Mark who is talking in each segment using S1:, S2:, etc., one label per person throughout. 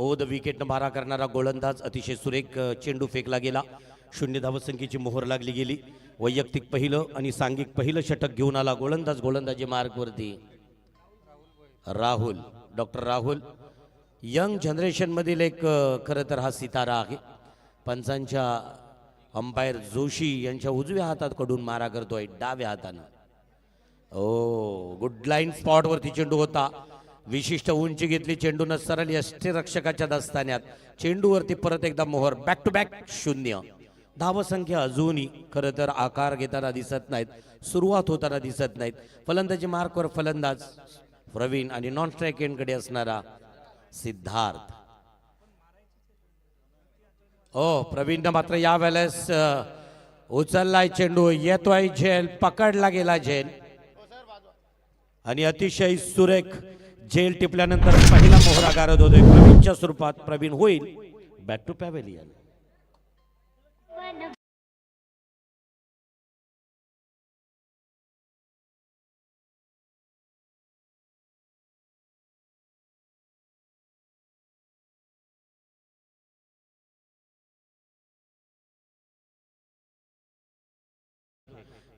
S1: Over the विकेटनं मारा करणारा गोलंदाज अतिशय सुरेख चेंडू फेकला गेला. 0 धावसंख्येची मोहर लागली गेली. वैयक्तिक पहिलं आणि सांघिक पहिलं षटक घेऊन आला गोलंदाज. गोलंदाजी मार्कवरती Rahul, doctor Rahul young generation मधील एक खरं तर हा सितारा आहे. पंचांच्या अंपायर जोशी यांच्या उजव्या हातात कडून मारा करतोय डाव्या हातानं. ओ गुड लाईन स्पॉट वरती चेंडू होता. विशिष्ट उंची घेतली चेंडूनं सरळ यष्टीरक्षकाच्या दस्तान्यात. चेंडूवरती परत एकदा मोहर. Back to back 0. धावसंख्या अजूनही खरं तर आकार घेताना दिसत नाहीत, सुरुवात होताना दिसत नाहीत. फलंदाजी मार्कवर फलंदाज प्रवीण आणि नॉन स्ट्राईक एंडकडे असणारा सिद्धार्थ. ओ प्रवीणनं मात्र या वेळेस उचललाय चेंडू. येतोय झेल, पकडला गेला झेल आणि अतिशय सुरेख झेल टिपल्यानंतर पहिला मोहरा गारद होतोय प्रवीणच्या स्वरूपात. प्रवीण होईल back to pavilion.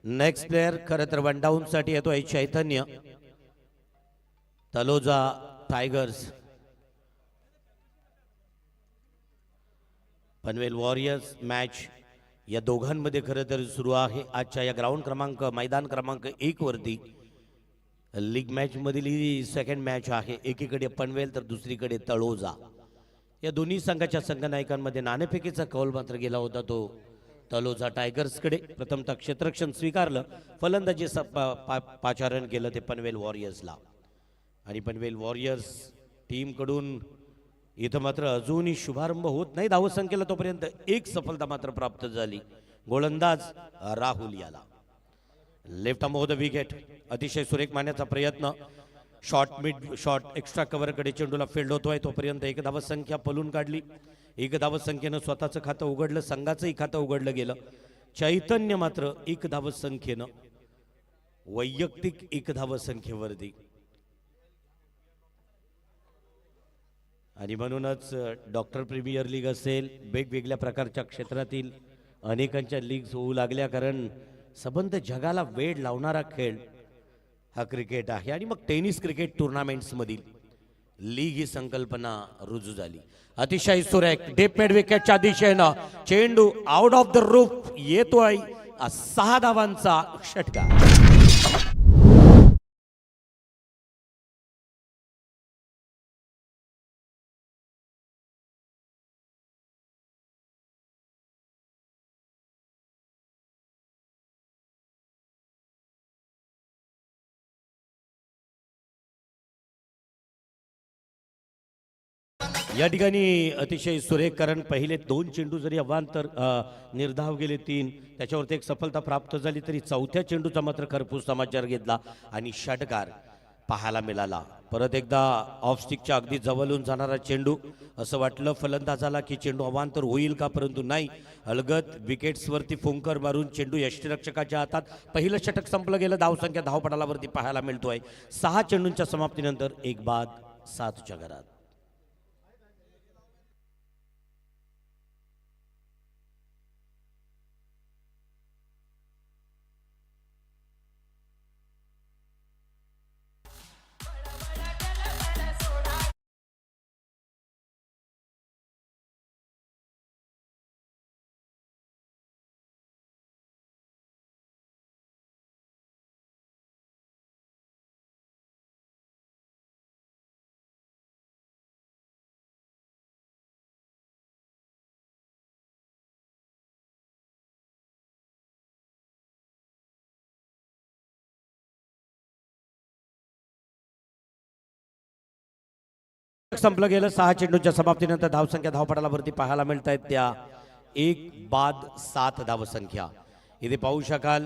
S1: Next player खरं तर वन डाऊन साठी येतोय Chaitanya. Taloja Tigers Panvel Warriors match या दोघांमध्ये खरं तर सुरू आहे आजच्या या ग्राउंड क्रमांक मैदान क्रमांक 1 वरती. लीग मॅच मधील ही सेकंड मॅच आहे. एकीकडे पनवेल तर दुसरीकडे तळोजा. या दोन्ही संघाच्या संघनायकांमध्ये नाणेफेकीचा कौल मात्र गेला होता तो तलोजा टायगर्सकडे. प्रथमतः क्षेत्ररक्षण स्वीकारलं, फलंदाजी पाचारण केलं ते पनवेल वॉरियर्सला. आणि पनवेल वॉरियर्स टीम कडून इथं मात्र अजूनही शुभारंभ होत नाही धावसंख्येला. तोपर्यंत एक सफलता मात्र प्राप्त झाली. गोलंदाज राहुल याला. Left arm over the wicket. अतिशय सुरेख मारण्याचा प्रयत्न. शॉर्ट मिड शॉर्ट एक्स्ट्रा कव्हरकडे चेंडूला फील्ड होतोय. तोपर्यंत एक धावसंख्या पलून काढली. एक धावसंख्येनं स्वतःचं खातं उघडलं, संघाचंही खातं उघडलं गेलं. चैतन्य मात्र एक धावसंख्येनं वैयक्तिक एक धावसंख्येवरती. आणि म्हणूनच डॉक्टर प्रीमियर लीग असेल, वेगवेगळ्या प्रकारच्या क्षेत्रातील अनेकांच्या लीग्स होऊ लागल्या. कारण सबंध जगाला वेळ लावणारा खेळ हा क्रिकेट आहे. आणि मग टेनिस क्रिकेट टुर्नामेंट्समधील लीग ही संकल्पना रुजू झाली. अतिशय सुरेख डीप मिड विकेटच्या दिशेनं चेंडू आउट ऑफ द रूफ येतोय. 6 धावांचा षटकार. या ठिकाणी अतिशय सुरेख. कारण पहिले 2 चेंडू जरी अवांतर निर्धाव गेले 3, त्याच्यावरती एक सफलता प्राप्त झाली, तरी चौथ्या चेंडूचा मात्र खरपूस समाचार घेतला आणि षटकार पाहायला मिळाला. परत एकदा ऑफ स्टिकच्या अगदी जवळून जाणारा चेंडू. असं वाटलं फलंदाजाला की चेंडू अवांतर होईल का, परंतु नाही. अलगद विकेट्सवरती फुंकर मारून चेंडू यष्टीरक्षकाच्या हातात. पहिलं षटक संपलं गेलं. धावसंख्या धावपटालावरती पाहायला मिळतोय. 6 चेंडूंच्या समाप्तीनंतर एक बाद 7च्या घरात. संपलं गेलं. 6 चेंडूच्या समाप्तीनंतर धावसंख्या धावपटालावरती पाहायला मिळत आहेत त्या 1 बाद 7 धावसंख्या. इथे पाहू शकाल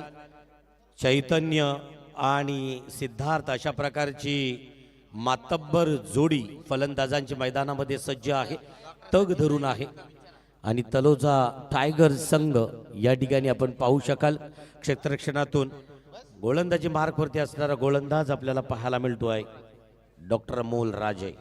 S1: चैतन्य आणि सिद्धार्थ अशा प्रकारची मातब्बर जोडी फलंदाजांची मैदानामध्ये सज्ज आहे, तग धरून आहे. आणि तलोजा टायगर संघ या ठिकाणी आपण पाहू शकाल क्षेत्ररक्षणातून गोलंदाजी मार्कवरती असणारा गोलंदाज आपल्याला पाहायला मिळतो आहे डॉक्टर अमोल राजे.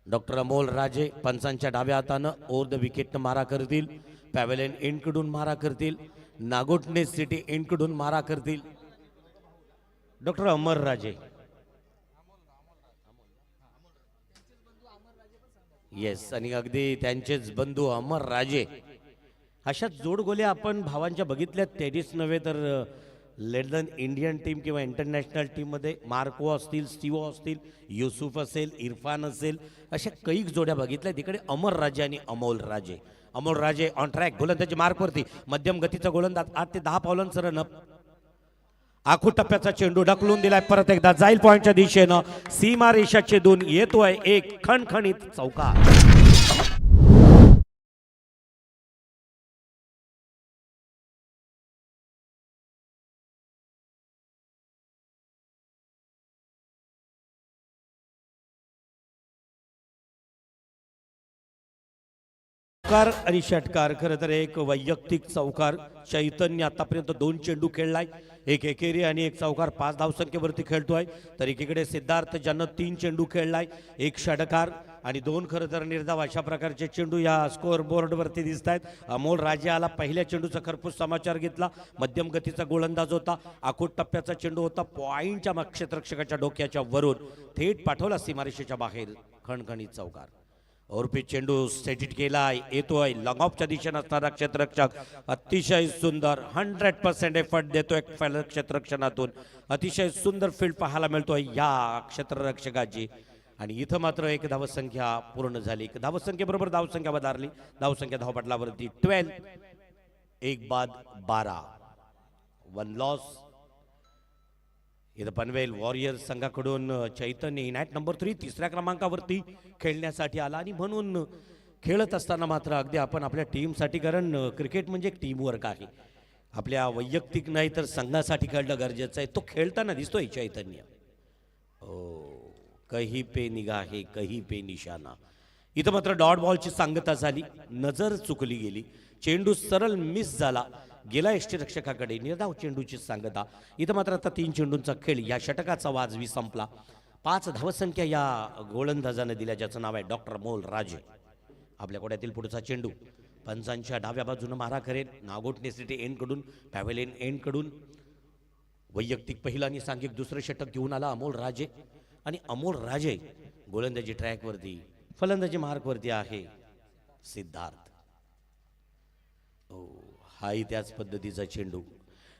S1: डॉक्टर अमोल राजे पंचांच्या डाव्या हातानं ओव्हर द विकेटनं मारा करतील. पॅव्हेलियन एंडकडून मारा करतील. नागोठणे सिटी एंडकडून मारा करतील डॉक्टर अमर राजे. येस, आणि अगदी त्यांचेच बंधू अमर राजे. अशा जोडगोल्या आपण भावांच्या बघितल्या, टेनिस नव्हे तर लेडन इंडियन टीम किंवा इंटरनॅशनल टीममध्ये मार्को असतील, स्टीवो असतील, युसुफ असेल, इरफान असेल, अशा कैक जोड्या बघितल्या. तिकडे अमर राजे आणि अमोल राजे. अमोल राजे ऑन ट्रॅक, गोलंदाजी मार्कवरती, मध्यम गतीचा गोलंदाज 8 ते 10 पावलांचं रन. आखू टप्प्याचा चेंडू ढकलून दिलाय, परत एकदा जाईल पॉइंटच्या दिशेनं. सीमा रेषाचे दून येतोय एक खणखणीत चौकार. चौकार आणि षटकार, खरं तर एक वैयक्तिक चौकार. चैतन्य आतापर्यंत 2 चेंडू खेळलाय, एक एकेरी आणि एक चौकार, 5 धावसंख्येवरती खेळतोय. तर एकीकडे सिद्धार्थ ज्यानं 3 चेंडू खेळलाय, एक षटकार आणि 2 खरं तर निर्धाव, अशा प्रकारचे चेंडू या स्कोअर बोर्डवरती दिसत आहेत. अमोल राजे आला, पहिल्या चेंडूचा खरपूस समाचार घेतला. मध्यम गतीचा गोलंदाज होता, आखूट टप्प्याचा चेंडू होता, पॉइंटच्या क्षेत्ररक्षकाच्या डोक्याच्या वरून थेट पाठवला सीमारेषेच्या बाहेर. खणखणीत चौकार. ओरपी चेंडू सेटिट केलाय, येतोय लॉंग ऑफच्या दिशेने असणारा क्षेत्ररक्षक अतिशय सुंदर 100% एफर्ट देतोय क्षेत्ररक्षणातून. अतिशय सुंदर फील्ड पाहायला मिळतोय या क्षेत्ररक्षकाची. आणि इथं मात्र एक धावसंख्या पूर्ण झाली. धावसंख्येबरोबर धावसंख्या वधारली. धावसंख्या धावपटलावरती 12, 1 बाद 12, 1 लॉस. इथं पनवेल वॉरियर्स संघाकडून चैतन्य इनॅट नंबर 3 तिसऱ्या क्रमांकावरती खेळण्यासाठी आला. आणि म्हणून खेळत असताना मात्र अगदी आपण आपल्या टीमसाठी, कारण क्रिकेट म्हणजे एक टीमवर्क आहे, आपल्या वैयक्तिक नाही तर संघासाठी खेळणं गरजेचं आहे. तो खेळताना दिसतोय चैतन्य. कही पे निगाहे कही पे निशाणा. इथं मात्र डॉट बॉलची सांगता झाली, नजर चुकली गेली, चेंडू सरळ मिस झाला, गेला यष्टीरक्षकाकडे. निर्धाव चेंडूची सांगता. इथं मात्र आता 3 चेंडूंचा खेळ, या षटकाचा वाजवी संपला. 5 धावसंख्या या गोलंदाजाने दिल्या, ज्याचं नाव आहे डॉक्टर अमोल राजे. आपल्या कोड्यातील पुढचा चेंडू पंचांच्या डाव्या बाजूने मारा करेल. नागोठणे सिटी एंडकडून, पॅव्हेलियन एंडकडून वैयक्तिक पहिला आणि सांघिक दुसरं षटक घेऊन आला अमोल राजे. आणि अमोल राजे गोलंदाजी ट्रॅकवरती, फलंदाजी मार्कवरती आहे सिद्धार्थ. हाही त्याच पद्धतीचा चेंडू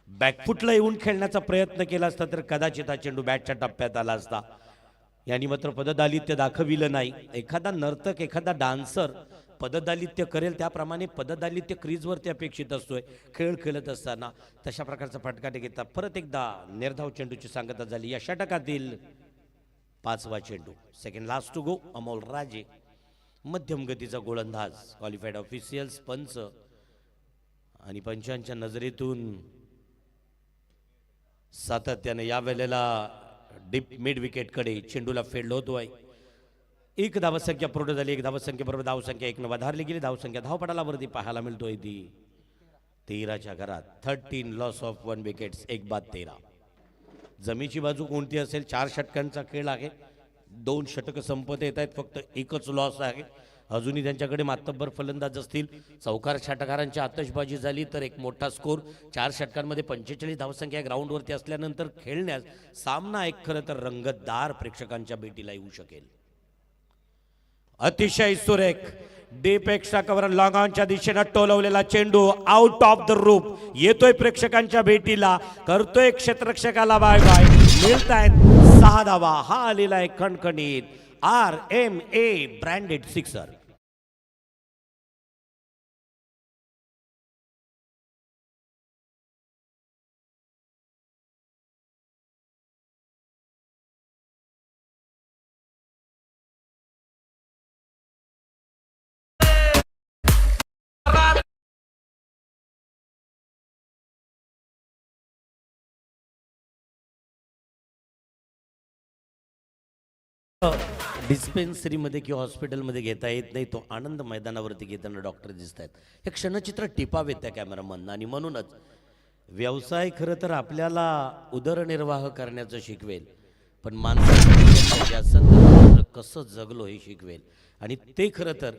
S1: बॅकफुटला येऊन खेळण्याचा प्रयत्न केला असता तर कदाचित हा चेंडू बॅटच्या टप्प्यात आला असता. यांनी मात्र पददालित्य दाखविलं नाही. एखादा नर्तक, एखादा डान्सर पददालित्य करेल त्याप्रमाणे पददालित्य क्रीजवरती अपेक्षित असतोय खेळ खेळत असताना. तशा प्रकारचा फटकाटे घेता परत एकदा निर्धाव चेंडूची सांगता झाली. या षटकातील 5वा चेंडू, second last to go. Amol Raje मध्यम गतीचा गोलंदाज. क्वालिफाईड ऑफिशियल्स, पंच आणि पंचांच्या नजरेतून सातत्याने या वेळेला डीप मिड विकेटकडे चेंडूला फेल्ड होतोय. 1 धावसंख्या पूर्ण झाली. 1 धावसंख्येबरोबर धावसंख्या 1 वधारली गेली. धावसंख्या धावपटालावरती पाहायला मिळतोय ती 13च्या घरात. 13 लॉस ऑफ 1 विकेट्स, 1 बाद 13. जमीची बाजू कोणती असेल? 4 षटकांचा खेळ आहे. 2 षटक संपत येत आहेत, फक्त 1च लॉस आहे. अजूनही त्यांच्याकडे मातब्बर फलंदाज असतील. चौकार षटकारांची आतषबाजी झाली तर एक मोठा स्कोर. 4 षटकांमध्ये 45 धावसंख्या ग्राउंडवरती असल्यानंतर खेळण्यास सामना एक खरं तर रंगतदार प्रेक्षकांच्या भेटीला येऊ शकेल. अतिशय सुरेख डीप एक्स्ट्रा कव्हर लॉंग ऑनच्या दिशेने टोलवलेला चेंडू आउट ऑफ द रूप येतोय प्रेक्षकांच्या भेटीला. करतोय क्षेत्ररक्षकाला बाय बाय. मिळतायत 6 धावा. हा आलेला आहे खणखणीत RMA ब्रँडेड सिक्सर. डिस्पेन्सरीमध्ये किंवा हॉस्पिटलमध्ये घेता येत नाही, तो आनंद मैदानावरती घेताना डॉक्टर दिसत आहेत. हे क्षणचित्र टिपावेत त्या कॅमेरामॅनना. आणि म्हणूनच व्यवसाय खरं तर आपल्याला उदरनिर्वाह करण्याचं शिकवेल, पण माणसाच्या कसं जगलो हे शिकवेल. आणि ते खरं तर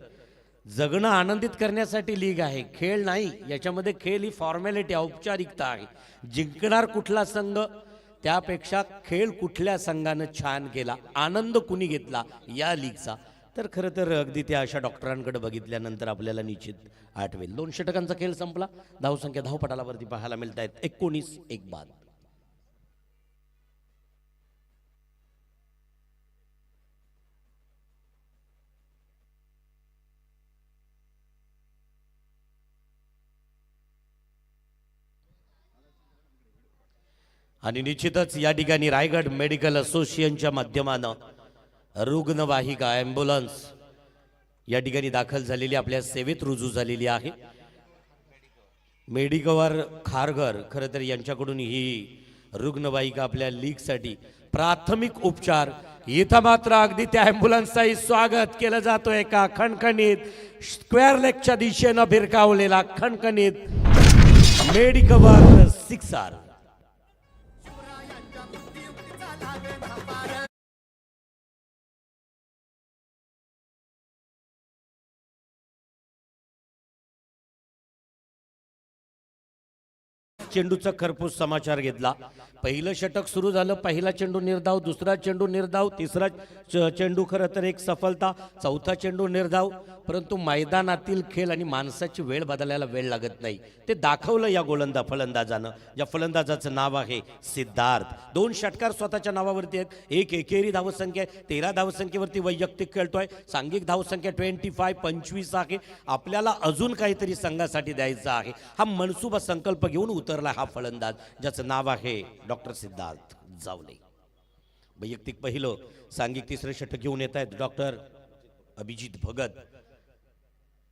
S1: जगणं आनंदित करण्यासाठी लीग आहे, खेळ नाही. याच्यामध्ये खेळ ही फॉर्मॅलिटी, औपचारिकता आहे. जिंकणार कुठला संघ त्यापेक्षा खेळ कुठल्या संघानं छान केला, आनंद कुणी घेतला या लीगचा. तर खरं तर अगदी त्या अशा डॉक्टरांकडे बघितल्यानंतर आपल्याला निश्चित आठवेल. 2 षटकांचा खेळ संपला. धावसंख्या धावपटालावरती पाहायला मिळत आहेत 19 बाद. आणि निश्चितच या ठिकाणी रायगड मेडिकल असोसिएशनच्या माध्यमानं रुग्णवाहिका ॲम्ब्युलन्स या ठिकाणी दाखल झालेली, आपल्या सेवेत रुजू झालेली आहे. मेडिकवर खारघर खरं तर यांच्याकडून ही रुग्णवाहिका आपल्या लीगसाठी प्राथमिक उपचार. इथं मात्र अगदी त्या ॲम्ब्युलन्सचाही स्वागत केलं जातोय एका खणखणीत स्क्वेअर लेगच्या दिशेनं भिरकावलेला खणखणीत मेडिकवर 6R. चेंडूचा खरपूस समाचार घेतला. पहिलं षटक सुरू झालं, पहिला चेंडू निर्धाव, दुसरा चेंडू निर्धाव, तिसरा चेंडू खरं तर एक सफलता, चौथा चेंडू निर्धाव. परंतु मैदानातील खेळ आणि माणसाची वेळ बदलायला वेळ लागत नाही, ते दाखवलं या फलंदाजानं, ज्या फलंदाजाचं नाव आहे सिद्धार्थ. 2 षटकार स्वतःच्या नावावरती आहेत. एक एकेरी धावसंख्या आहे, 13 धावसंख्येवरती वैयक्तिक खेळतोय. सांघिक धावसंख्या 25 आहे. आपल्याला अजून काहीतरी संघासाठी द्यायचं आहे, हा मनसुबा संकल्प घेऊन उतरला हा फलंदाज, ज्याचं नाव आहे डॉक्टर सिद्धार्थ जावले. वैयक्तिक पहिलं, सांघिक तिसरं षटक घेऊन येत आहेत doctor Abhijit Bhagat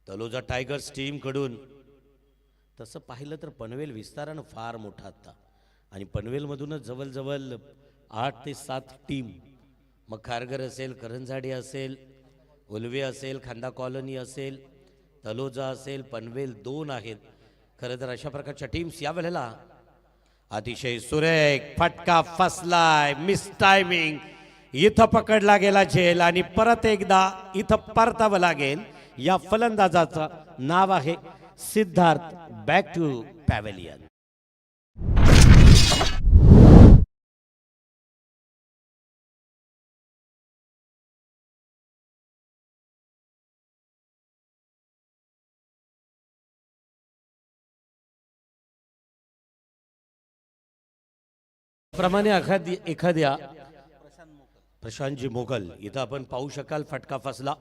S1: Taloja tigers team कडून. तसं पाहिलं तर पनवेल विस्तारानं फार मोठा होता आणि पनवेलमधूनच जवळजवळ 8 ते 7 टीम, मग खारघर असेल, करंजाडी असेल, उलवे असेल, खांदा कॉलनी असेल, तलोजा असेल, पनवेल 2 आहेत. खरं तर अशा प्रकारच्या टीम्स या वेळेला अतिशय सुरेख फटका फसलाय, मिस टायमिंग, इथं पकडला गेला झेल आणि परत एकदा इथं परतावं लागेल. या फलंदाजाचं नाव आहे सिद्धार्थ. Back to pavilion. प्रमाणे एखाद्या प्रशांतजी मोगल इथं आपण पाहू शकाल फटका फसला.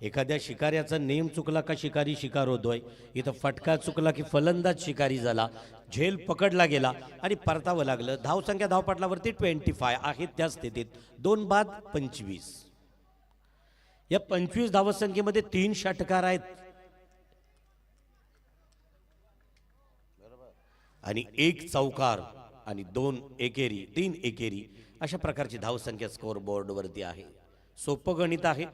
S1: एखाद्या शिकाऱ्याचा नेम चुकला का शिकारी शिकार होतोय, इथं फटका चुकला की फलंदाज शिकारी झाला, झेल पकडला गेला आणि परतावं लागलं. धावसंख्या धावपटलावरती 25 आहे. त्या स्थितीत 2 बाद 25. या 25 धावसंख्येमध्ये 3 षटकार आहेत आणि 1 चौकार आणि 2 एकेरी, 3 एकेरी, अशा प्रकारची धावसंख्या स्कोअर बोर्डवरती आहे. सोपं गणित आहे.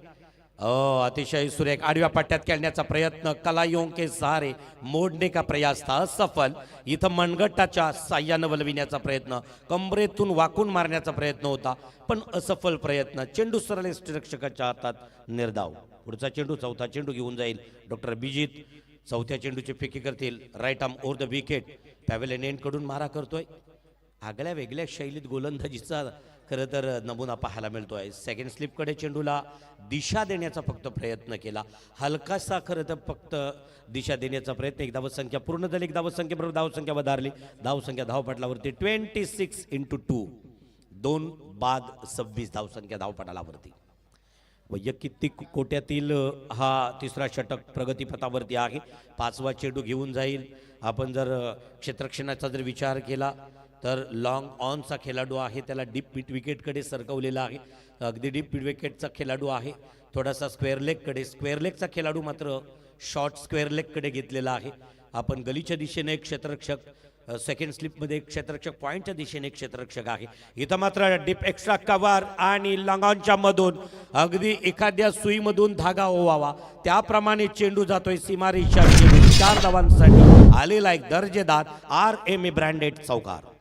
S1: अतिशय सुरेख आडव्या पट्ट्यात खेळण्याचा प्रयत्न, कलायों के सहारे मोडने का प्रयास था असफल. इथं मनगटाच्या साह्यानं वलविण्याचा प्रयत्न, कंबरेतून वाकून मारण्याचा प्रयत्न होता पण असफल प्रयत्न. चेंडू सरळ रक्षकाच्या हातात निर्धाव. पुढचा चेंडू, चौथा चेंडू घेऊन जाईल डॉक्टर अभिजित. चौथ्या चेंडूचे फेकी करतील right arm over the wicket. Pavilion end कडून मारा करतोय. आगळ्या वेगळ्या शैलीत गोलंदाजीचा खरं तर नमुना पाहायला मिळतोय. सेकंड स्लिपकडे चेंडूला दिशा देण्याचा फक्त प्रयत्न केला, हलकासा खरं तर फक्त दिशा देण्याचा प्रयत्न. एक धावसंख्या पूर्ण झाली. एक धावसंख्येबरोबर धावसंख्या वधारली. धावसंख्या धावपटलावरती 26-2, 2 बाद 26 धावसंख्या धावपटलावरती. वैयक्तिक कोट्यातील हा तिसरा षटक प्रगतीपथावरती आहे. 5वा चेंडू घेऊन जाईल. आपण जर क्षेत्ररक्षणाचा जर विचार केला तर लॉंग ऑनचा खेळाडू आहे, त्याला डीप मिड विकेटकडे सरकवलेला आहे. अगदी डीप मिड विकेटचा खेळाडू आहे. थोडासा स्क्वेअर लेगकडे, स्क्वेअर लेगचा खेळाडू मात्र शॉर्ट स्क्वेअर लेगकडे घेतलेला आहे. आपण गलीच्या दिशेने एक क्षेत्ररक्षक, सेकंड स्लिपमध्ये एक क्षेत्ररक्षक, पॉईंटच्या दिशेने एक क्षेत्ररक्षक आहे. इथं मात्र डीप एक्स्ट्रा कव्हर आणि लॉंग ऑनच्या मधून अगदी एखाद्या सुईमधून धागा ओवावा त्याप्रमाणे चेंडू जातोय सीमारेषा. 4 धावांसाठी आलेला एक दर्जेदार RMA ब्रँडेड चौकार.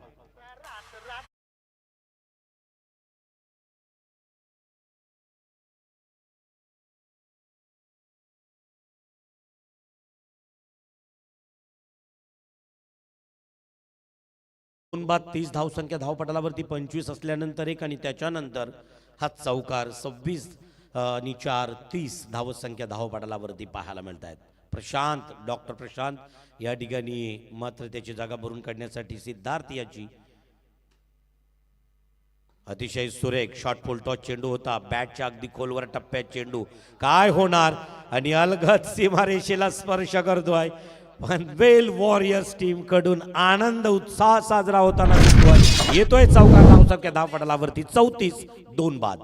S1: बाद 30 धावसंख्या धावपटालावरती 25 असल्यानंतर एक आणि त्याच्यानंतर हा चौकार 26 आणि 4 30 धावसंख्या धावपटालावरती पाहायला मिळत आहेत. प्रशांत डॉक्टर प्रशांत या ठिकाणी मात्र त्याची जागा भरून काढण्यासाठी सिद्धार्थ याची अतिशय सुरेख शॉर्ट फुल टॉस चेंडू होता. बॅटच्या अगदी खोलवर टप्प्यात चेंडू काय होणार आणि अलगद सीमारेषेला स्पर्श करतोय. पनवेल वॉरियर्स टीम कडून आनंद उत्साह साजरा होताना दिसतोय. येतोय चौकार धावसंख्या धावपटालावरती 34 2 बाद.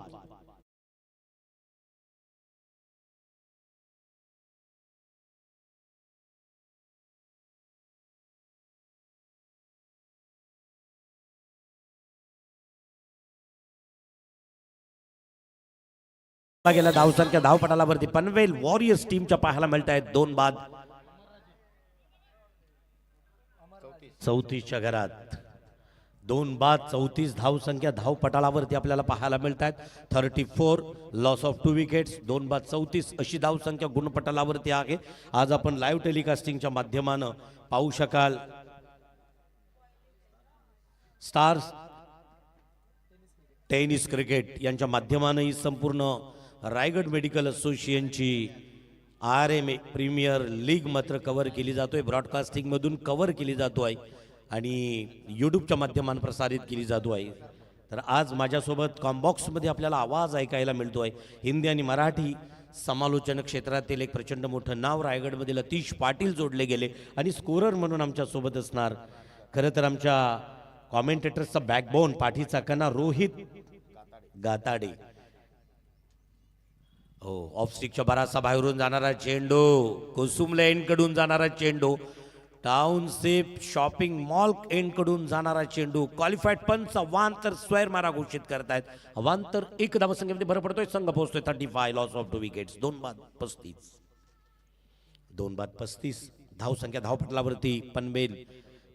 S1: गेला धावसंख्या धावपटालावरती पनवेल वॉरियर्स टीमच्या पाहायला मिळत आहेत 2 बाद. 34च्या घरात 2 बाद 34 धावसंख्या धावपटालावरती आपल्याला पाहायला मिळत आहेत. 34 लॉस ऑफ 2 विकेट्स. 2 बाद 34 अशी धावसंख्या गुणपटालावरती आहे. आज आपण लाईव्ह टेलिकास्टिंगच्या माध्यमानं पाहू शकाल. स्टार्स टेनिस क्रिकेट यांच्या माध्यमानं ही संपूर्ण रायगड मेडिकल असोसिएशनची RMA प्रीमियर लीग मात्र कव्हर केली जातोय. ब्रॉडकास्टिंग मधून कव्हर केली जातोय आणि यूट्यूबच्या माध्यमातून प्रसारित केली जातोय. तर आज माझ्यासोबत कॉम्बॉक्समध्ये आपल्याला आवाज ऐकायला मिळतोय. हिंदी आणि मराठी समालोचन क्षेत्रातील एक प्रचंड मोठं नाव रायगडमधील अतिश पाटील जोडले गेले आणि स्कोरर म्हणून आमच्यासोबत असणार. खरं तर आमच्या कॉमेंटेटर्सचा बॅकबोन पाठीचा कणा रोहित गाताडे. हो ऑफ स्टिकच्या बराचसा बाहेरून जाणारा चेंडू, कुसुम लेन कडून जाणारा चेंडू, टाउनशिप शॉपिंग मॉल एंड कडून जाणारा चेंडू. क्वालिफाईड पंच अवांतर स्क्वेअर मारा घोषित करतायत. अवांतर 1 धावसंख्येमध्ये भर पडतोय. संघ पोहोचतोय 35 लॉस ऑफ 2 विकेट्स. 2 बाद 35 2 बाद 35 धावसंख्या धावपटलावरती पनवेल.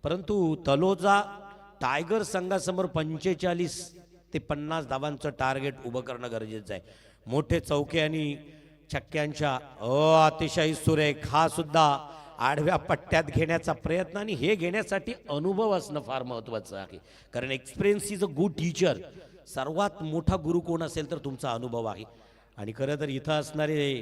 S1: परंतु तलोजा टायगर संघासमोर 45 ते 50 धावांचं टार्गेट उभं करणं गरजेचं आहे. मोठे चौके आणि छक्क्यांच्या अतिशय सुरेख हा सुद्धा आडव्या पट्ट्यात घेण्याचा प्रयत्न आणि हे घेण्यासाठी अनुभव असणं फार महत्त्वाचं आहे. कारण experience is a good teacher. सर्वात मोठा गुरु कोण असेल तर तुमचा अनुभव आहे. आणि खरं तर इथं असणारे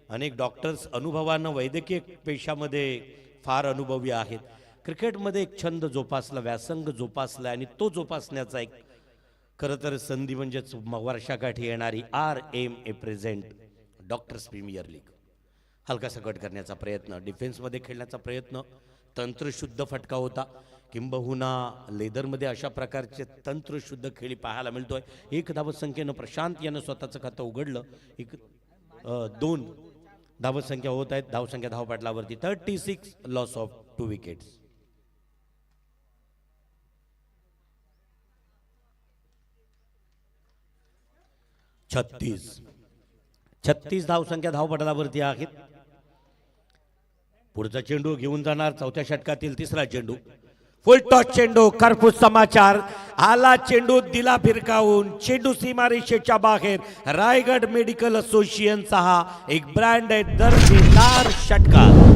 S1: अनेक डॉक्टर्स अनुभवानं वैद्यकीय पेशामध्ये फार अनुभवी आहेत. क्रिकेटमध्ये एक छंद जोपासला, व्यासंग जोपासला आणि तो जोपासण्याचा एक खरं तर संधी म्हणजेच वर्षाकाठी येणारी RMA present doctors premier league. हलकासा कट करण्याचा प्रयत्न, डिफेन्समध्ये खेळण्याचा प्रयत्न, तंत्रशुद्ध फटका होता. किंबहुना लेदरमध्ये अशा प्रकारचे तंत्रशुद्ध खेळी पाहायला मिळतोय. 1 धावसंख्येनं प्रशांत यानं स्वतःचं खातं उघडलं. 2 धावसंख्या होत आहेत. धावसंख्या धावपटलावरती 36 लॉस ऑफ 2 विकेट्स. छत्तीस धावसंख्या धावपटलावरती आहेत. पुढचा चेंडू घेऊन जाणार. चौथ्या षटकातील तिसरा चेंडू, फुल टॉस चेंडू. खरपूस समाचार आला. चेंडू दिला फिरकावून. चेंडू सीमारेषेच्या बाहेर. रायगड मेडिकल असोसिएशनचा हा एक ब्रँड आहे. दर्जेदार षटकार.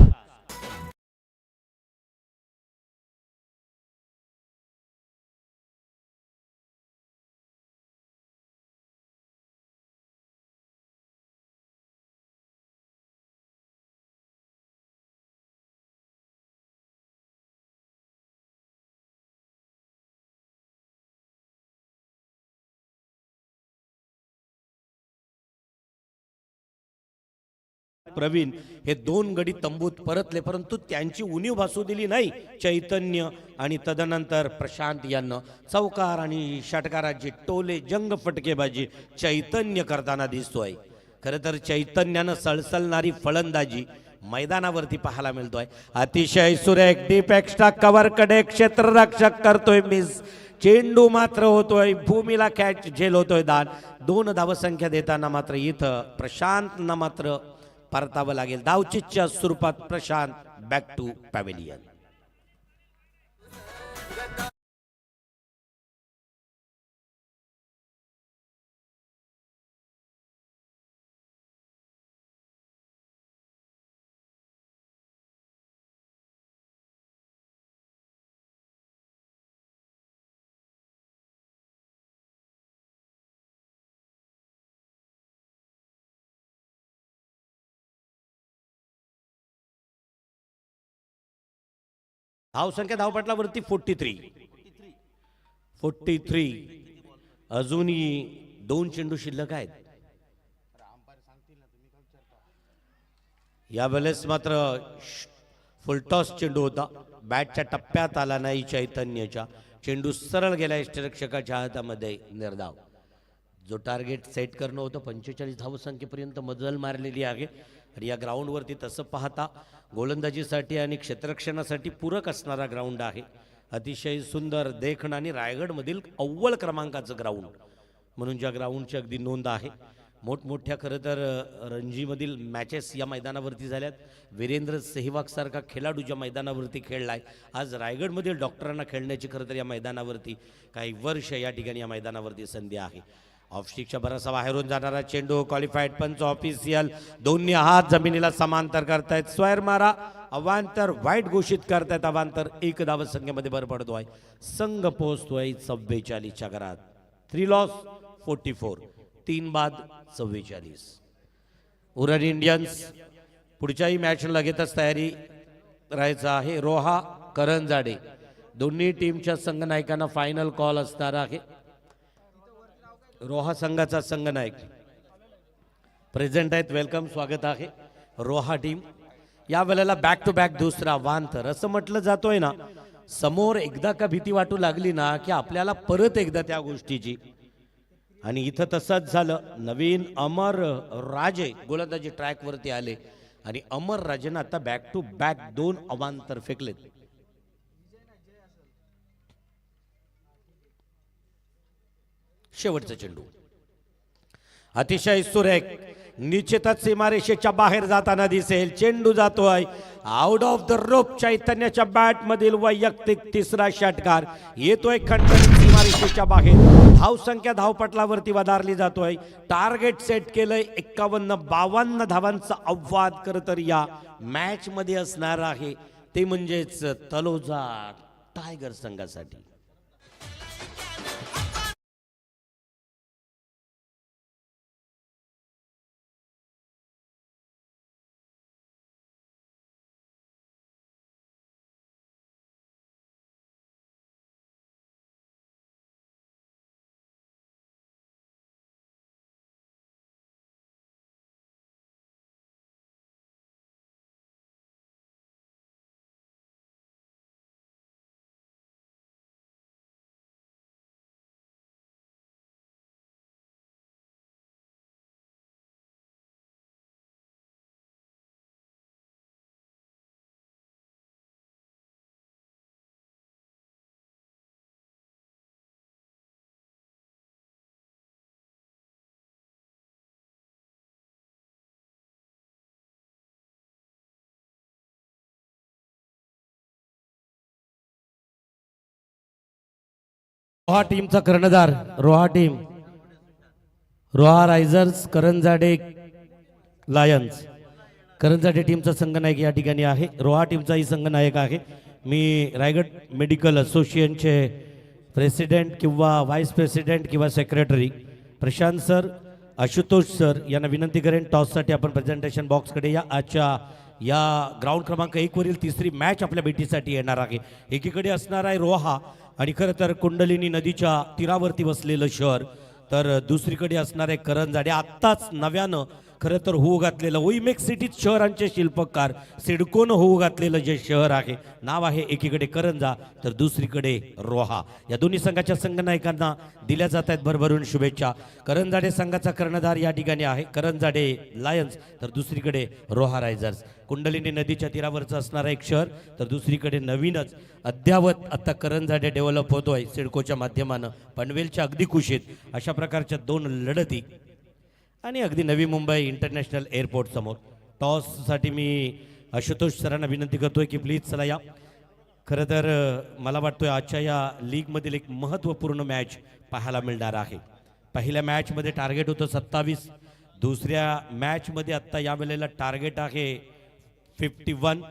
S1: प्रवीण हे 2 गडी तंबूत परतले, परंतु त्यांची उणीव भासू दिली नाही चैतन्य. आणि तदनंतर प्रशांत यांना चौकार आणि षटकाराची टोले जंग फटकेबाजी चैतन्य करताना दिसतोय. खरं तर चैतन्यानं सळसळणारी फलंदाजी मैदानावरती पाहायला मिळतोय. अतिशय सुरेख डीप एक्स्ट्रा कव्हर कडे क्षेत्ररक्षक करतोय मिस. चेंडू मात्र होतोय भूमीला कॅच झेल होतोय दान. 2 धावसंख्या देताना मात्र इथं प्रशांतनं मात्र परतावं लागेल. धावचीच्या स्वरूपात प्रशांत बॅक टू पॅव्हेलियन. धावसंख्या धावपटलावरती 43 अजूनही 2 चेंडू शिल्लक आहेत. यावेळेस मात्र फुलटॉस चेंडू होता, बॅटच्या टप्प्यात आला नाही चैतन्यच्या. चेंडू सरळ गेला यष्टिरक्षकाच्या हातामध्ये, निर्धाव. जो टार्गेट सेट करणं होतं 45 धावसंख्येपर्यंत मजल मारलेली आहे. आणि या ग्राउंडवरती तसं पाहता गोलंदाजीसाठी आणि क्षेत्ररक्षणासाठी पूरक असणारा ग्राउंड आहे. अतिशय सुंदर देखणं आणि रायगडमधील अव्वल क्रमांकाचं ग्राउंड म्हणून ज्या ग्राउंडची अगदी नोंद आहे. मोठमोठ्या खरं तर रणजीमधील मॅचेस या मैदानावरती झाल्यात. वीरेंद्र सेहवागसारखा खेळाडू ज्या मैदानावरती खेळलाय, आज रायगडमधील डॉक्टरांना खेळण्याची खरं तर या मैदानावरती काही वर्ष या ठिकाणी या मैदानावरती संधी आहे. ऑफस्टिकच्या बरासा बाहेरून जाणारा चेंडू क्वालिफाईड पंच ऑफिशियल दोन्ही हात जमिनीला समांतर करतायत. स्क्वेअर मारा, अवांतर वाईट घोषित करतायत. अवांतर 1 धावसंख्येमध्ये भर पडतोय. संघ पोहोचतोय 44च्या घरात. 3 लॉस 44, 3 बाद 44. उरण इंडियन्स पुढच्याही मॅच लगेचच तयारी राहायचं आहे. रोहा करंजाडे दोन्ही टीमच्या संघनायकांना फायनल कॉल असणार आहे. रोहा संघाचा संघनायक प्रेझेंट आहेत, वेलकम, स्वागत आहे. रोहा टीम या वेळेला बॅक टू बॅक दुसरा वांतर. असं म्हटलं जातोय ना, समोर एकदा का भीती वाटू लागली ना की आपल्याला परत एकदा त्या गोष्टीची. आणि इथं तसंच झालं. नवीन अमर राजे गोलंदाजी ट्रॅकवरती आले आणि अमर राजेनं आता बॅक टू बॅक 2 अवांतर फेकलेत. शेवटचा चेंडू अतिशय सुरेख, निश्चितच सीमारेषेच्या बाहेर जाताना दिसेल. चेंडू जातोय आउट ऑफ द रोप. चैतन्याच्या बॅट मधील वैयक्तिक 3रा षटकार येतोय खंडणी सीमारेषेच्या बाहेर. धावसंख्या धावपटलावरती वधारली जातोय. टार्गेट सेट केलंय 51-52 धावांचा आव्हान खरं तर या मॅच मध्ये असणार आहे. ते म्हणजेच तलोजा टायगर संघासाठी. रोहा टीमचा कर्णधार, रोहा रायझर्स, करंजाडे लायन्स. करंजाडे टीमचा संघनायक या ठिकाणी आहे. रोहा टीमचाही संघनायक आहे. मी रायगड मेडिकल असोसिएशनचे प्रेसिडेंट किंवा व्हाईस प्रेसिडेंट किंवा secretary Prashant sir, Ashutosh sir यांना विनंती करेन टॉससाठी आपण प्रेझेंटेशन बॉक्सकडे या. आजच्या या ग्राउंड क्रमांक 1 वरील 3री मॅच आपल्या भेटीसाठी येणार आहे. एकीकडे असणार आहे रोहा आणि खरं तर कुंडलिनी नदीच्या तीरावरती बसलेलं शहर, तर दुसरीकडे असणार आहे करंजाडे. आत्ताच नव्यानं खरं तर होऊ घातलेलं ओईमेक्स सिटीत शहरांचे शिल्पकार सिडकोनं होऊ घातलेलं जे शहर आहे, नाव आहे एकीकडे करंजा तर दुसरीकडे रोहा. या दोन्ही संघाच्या संघनायकांना दिल्या जात आहेत भरभरून शुभेच्छा. करंजाडे संघाचा कर्णधार या ठिकाणी आहे करंजाडे लायन्स, तर दुसरीकडे रोहा रायझर्स. कुंडलिनी नदीच्या तीरावरचं असणारं एक शहर, तर दुसरीकडे नवीनच अद्यावत आता करंजाडे डेव्हलप होतोय सिडकोच्या माध्यमानं पनवेलच्या अगदी कुशीत. अशा प्रकारच्या 2 लढती आणि अगदी नवी मुंबई इंटरनॅशनल एअरपोर्ट समोर. टॉससाठी मी आशुतोष सरांना विनंती करतोय की प्लीज चला या. खरं तर मला वाटतोय आजच्या या लीगमधील एक महत्त्वपूर्ण मॅच पाहायला मिळणार आहे. पहिल्या मॅचमध्ये टार्गेट होतं 27, दुसऱ्या मॅचमध्ये आत्ता या वेळेला टार्गेट आहे 51.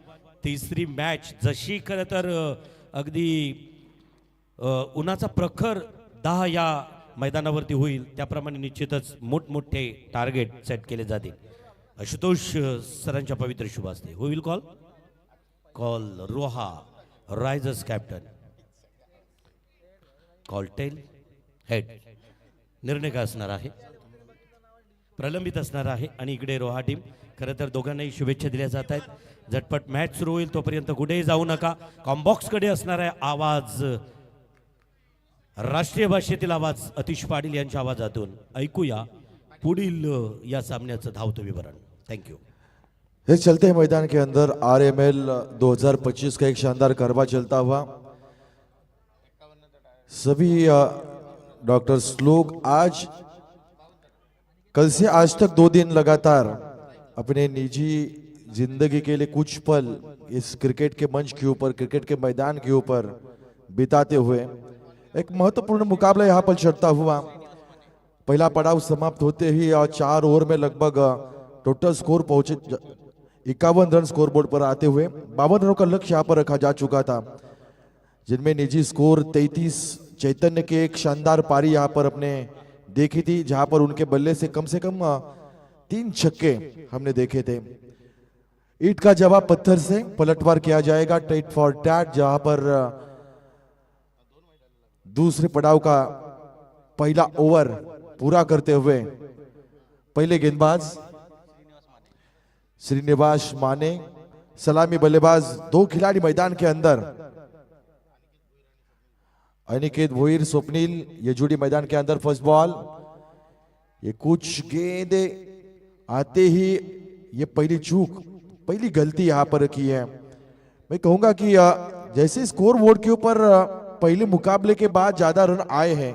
S1: तिसरी मॅच जशी खरं तर अगदी उन्हाचा प्रखर 10 या मैदानावरती होईल त्याप्रमाणे निश्चितच मोठमोठे टार्गेट सेट केले जातील. आशुतोष सरांच्या पवित्र शुभ असते. होईल call Roha risers captain call tail head. निर्णय काय असणार आहे? प्रलंबित असणार आहे. आणि इकडे रोहा टीम. खरं तर दोघांनाही शुभेच्छा दिल्या जात आहेत. झटपट मॅच सुरू होईल तोपर्यंत कुठेही जाऊ नका. कॉम्बॉक्स कडे असणार आहे आवाज, राष्ट्रीय भाषेतील आवाज अतिश पाटील यांच्या आवाजातून ऐकूया पुढील या सामन्याचं धावतं विवरण. थँक्यू.
S2: इस चलते मैदान के अंदर RML 2025 का एक शानदार गरबा चलता हुआ. सभी डॉक्टर्स लोग आज कल से आज तक 2 दिन लगातार अपने निजी जिंदगी के लिए कुछ पल इस क्रिकेट के मंच के ऊपर, क्रिकेट के मैदान के ऊपर बिताते हुए एक महत्वपूर्ण मुकाबला यहाँ पर चलता हुआ. पहला पड़ाव समाप्त होते ही 4 ओवर में लगभग टोटल स्कोर पहुंचे 51 रन स्कोर बोर्ड पर आते हुए 52 रनों का लक्ष्य यहाँ पर रखा जा चुका था, जिनमें निजी स्कोर 33. चैतन्य के एक शानदार पारी यहाँ पर अपने देखी थी, जहां पर उनके बल्ले से कम 3 छक्के हमने देखे थे. ईट का जवाब पत्थर से पलटवार किया जाएगा. टेट फॉर टैट, जहां पर दूसरे पड़ाव का पहला ओवर पूरा करते हुए पहले गेंदबाज श्रीनिवास माने, सलामी बल्लेबाज 2 खिलाड़ी मैदान के अंदर. अनिकेत भोईर, स्वप्निल, ये जोड़ी मैदान के अंदर. फर्स्ट बॉल, ये कुछ गेंदे आते ही ये पहली चूक, पहली गलती यहां पर की है. मैं कहूंगा कि जैसे स्कोर बोर्ड के ऊपर पहले मुकाबले के बाद ज्यादा रन आए हैं,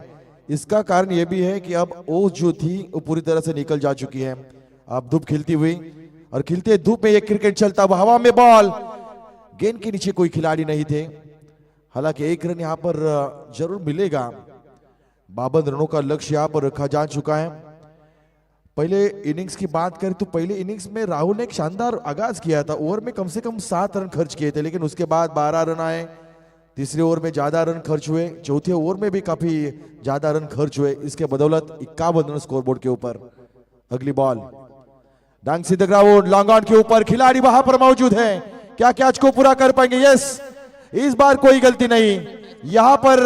S2: इसका कारण यह भी है कि अब ओस जो थी वो पूरी तरह से निकल जा चुकी है. अब धूप खिलती हुई, और खिलते धूप में ये क्रिकेट चलता हुआ. हवा में बॉल, गेंद के नीचे कोई खिलाड़ी नहीं थे. हालांकि 1 रन यहां पर जरूर मिलेगा. 52 रनों का लक्ष्य यहां पर रखा जा चुका है. पहले इनिंग्स की बात करें तो पहले इनिंग्स में राहुल ने एक शानदार आगाज किया था. ओवर में कम से कम 7 रन खर्च किए थे, लेकिन उसके बाद 12 रन आए. तीसरे ओवर में ज्यादा रन खर्च हुए. चौथे ओवर में भी काफी ज्यादा रन खर्च हुए. इसके बदौलत 51 रन स्कोरबोर्ड के ऊपर. अगली बॉल, डांग सीधे ग्राउंड, लॉन्ग ऑन के ऊपर खिलाड़ी वहां पर मौजूद है. क्या कैच को पूरा कर पाएंगे? यस, इस बार कोई गलती नहीं. यहां पर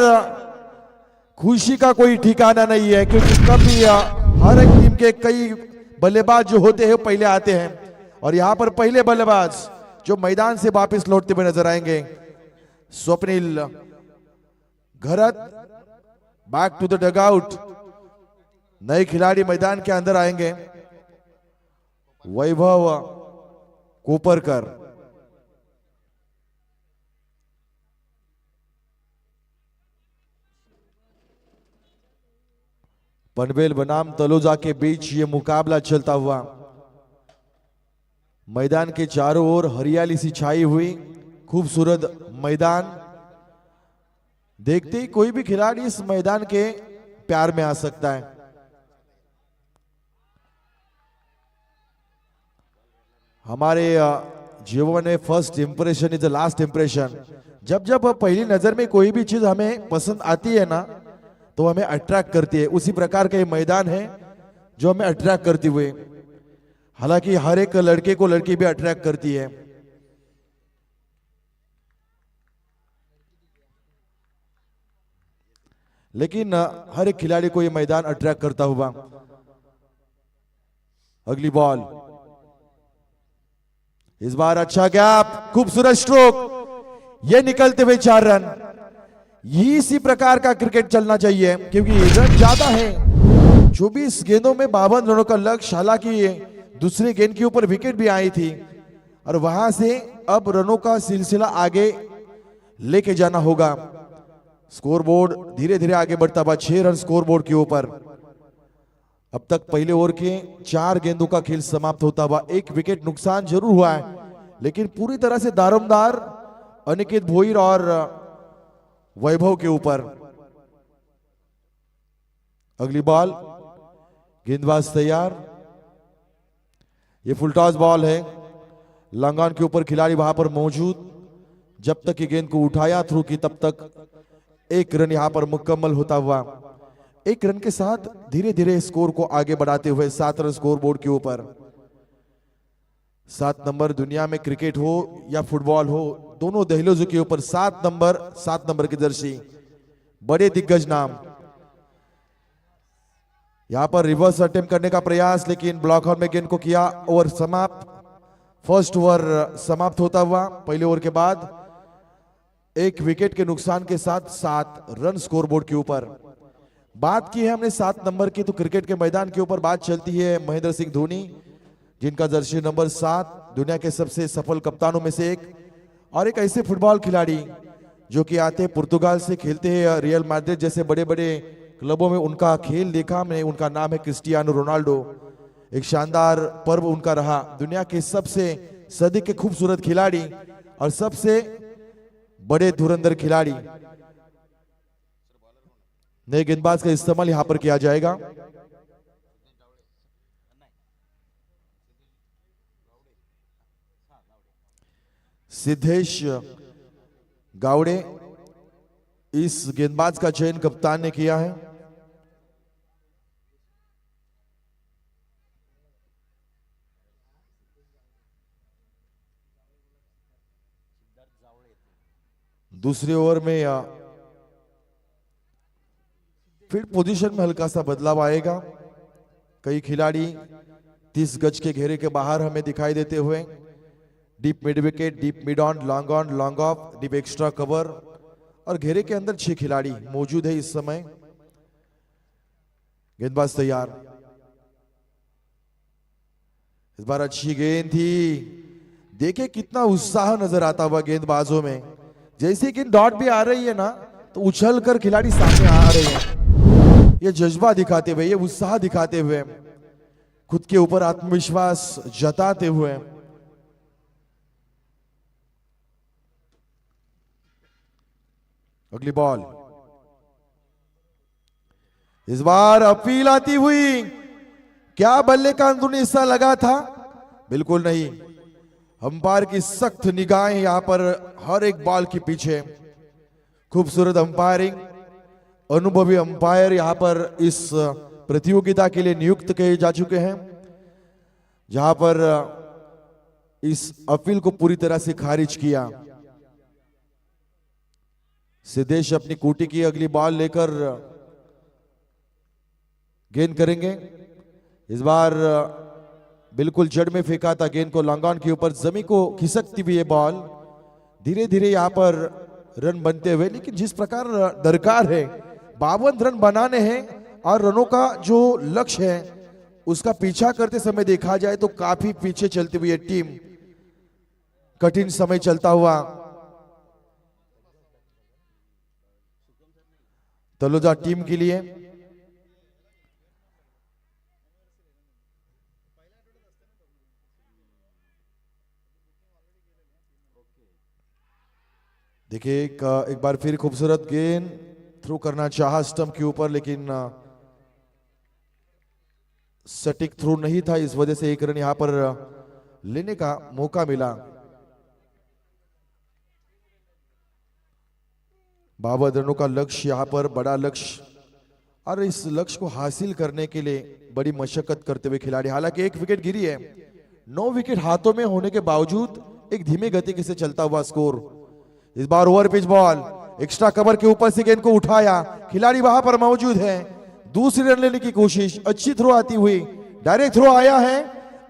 S2: खुशी का कोई ठिकाना नहीं है, क्योंकि कभी हर एक टीम के कई बल्लेबाज जो होते हैं पहले आते हैं, और यहां पर पहले बल्लेबाज जो मैदान से वापस लौटते हुए नजर आएंगे, Swapnil Gharat. Back to the dugout. नए खिलाड़ी मैदान के अंदर आएंगे. वैभव कोपरकर, पनवेल बनाम तलोजा के बीच ये मुकाबला चलता हुआ. मैदान के चारों ओर हरियाली सी छाई हुई, खूबसूरत मैदान. देखते ही कोई भी खिलाड़ी इस मैदान के प्यार में आ सकता है. हमारे जीवन में first impression is the last impression. जब जब पहली नजर में कोई भी चीज हमें पसंद आती है ना, तो हमें अट्रैक्ट करती है. उसी प्रकार का ये मैदान है जो हमें अट्रैक्ट करती हुए. हालांकि हर एक लड़के को लड़की भी अट्रैक्ट करती है. लेकिन हर एक खिलाड़ी को यह मैदान अट्रैक्ट करता हुआ. अगली बॉल, इस बार अच्छा गैप, खूबसूरत स्ट्रोक. ये निकलते हुए 4 रन. इसी प्रकार का क्रिकेट चलना चाहिए, क्योंकि रन ज्यादा है. 24 गेंदों में 52 रनों का लक्ष्य. हालांकि दूसरी गेंद के ऊपर विकेट भी आई थी, और वहां से अब रनों का सिलसिला आगे लेके जाना होगा. स्कोरबोर्ड धीरे धीरे आगे बढ़ता हुआ. 6 रन स्कोरबोर्ड के ऊपर. अब तक पहले ओवर के 4 गेंदों का खेल समाप्त होता हुआ. 1 विकेट नुकसान जरूर हुआ है, लेकिन पूरी तरह से दारोमदार अनिकेत भोईर और वैभव के ऊपर. अगली बॉल, गेंदबाज तैयार. ये फुल टॉस बॉल है. लॉन्ग ऑन के ऊपर खिलाड़ी वहां पर मौजूद. जब तक ये गेंद को उठाया थ्रू की, तब तक 1 रन यहां पर मुकम्मल होता हुआ. 1 रन के साथ धीरे धीरे स्कोर को आगे बढ़ाते हुए 7 रन स्कोर बोर्ड के ऊपर. 7 नंबर दुनिया में क्रिकेट हो या फुटबॉल हो, दोनों दहलीजों के ऊपर 7 नंबर की जर्सी, बड़े दिग्गज नाम। यहां पर रिवर्स अटेम्प्ट करने का प्रयास, लेकिन ब्लॉक हॉल में गेंद को किया। ओवर समाप्त, फर्स्ट ओवर समाप्त होता हुआ। पहले ओवर के बाद एक विकेट के नुकसान के साथ 7 रन स्कोरबोर्ड के ऊपर। बात की है हमने 7 नंबर की, तो क्रिकेट के मैदान के ऊपर बात चलती है महेंद्र सिंह धोनी, जिनका जर्सी नंबर 7, दुनिया के सबसे सफल कप्तानों में से एक, और एक ऐसे फुटबॉल खिलाड़ी जो कि आते पुर्तगाल से, खेलते हैं रियल मैड्रिड जैसे बड़े बड़े क्लबों में उनका खेल देखा मैंने। उनका नाम है क्रिस्टियानो रोनाल्डो। एक शानदार पर्व उनका रहा। दुनिया के सबसे सदी के खूबसूरत खिलाड़ी और सबसे बड़े धुरंधर खिलाड़ी। नए गेंदबाज का इस्तेमाल यहां पर किया जाएगा। सिद्धेश गावड़े, इस गेंदबाज का चयन कप्तान ने किया है। दूसरे ओवर में फील्ड पोजीशन में हल्का सा बदलाव आएगा। कई खिलाड़ी 30 गज के घेरे के बाहर हमें दिखाई देते हुए। Deep mid wicket, deep mid on, long off, deep extra cover, और घेरे के अंदर 6 खिलाड़ी मौजूद है इस समय। गेंदबाज तैयार। इस बार अच्छी गेंद थी। देखिए कितना उत्साह नजर आता हुआ गेंदबाजों में। जैसे कि डॉट भी आ रही है ना, तो उछल कर खिलाड़ी सामने आ रहे हैं। ये जज्बा दिखाते हुए, ये उत्साह दिखाते हुए, खुद के ऊपर आत्मविश्वास जताते हुए। अगली बॉल, इस बार अपील आती हुई। क्या बल्ले का अंदरूनी हिस्सा लगा था? बिल्कुल नहीं। अंपायर की सख्त निगाहें यहां पर हर एक बॉल के पीछे। खूबसूरत अंपायरिंग, अनुभवी अंपायर यहां पर इस प्रतियोगिता के लिए नियुक्त किए जा चुके हैं, जहां पर इस अपील को पूरी तरह से खारिज किया। सिद्धेश अपनी कुटी की अगली बॉल लेकर गेंद करेंगे। इस बार बिल्कुल जड़ में फेंका था गेंद को, लॉन्ग ऑन के ऊपर जमीन को खिसकती हुई ये बॉल। धीरे धीरे यहां पर रन बनते हुए, लेकिन जिस प्रकार दरकार है 52 रन बनाने हैं और रनों का जो लक्ष्य है उसका पीछा करते समय देखा जाए तो काफी पीछे चलती हुई टीम, कठिन समय चलता हुआ। तलोजा टीम के लिए देखिए एक बार फिर खूबसूरत गेंद थ्रो करना चाहा स्टंप के ऊपर, लेकिन सटीक थ्रो नहीं था। इस वजह से एक रन यहां पर लेने का मौका मिला। 52 रनों का लक्ष्य यहां पर बड़ा लक्ष्य, और इस लक्ष्य को हासिल करने के लिए बड़ी मशक्कत करते हुए खिलाड़ी। हालांकि एक विकेट गिरी है, 9 विकेट हाथों में होने के बावजूद एक धीमी गति से चलता हुआ स्कोर। इस बार over pitch ball, extra cover के ऊपर से गेंद को उठाया, खिलाड़ी वहां पर मौजूद है। दूसरी रन लेने की कोशिश, अच्छी थ्रो आती हुई, डायरेक्ट थ्रो आया है,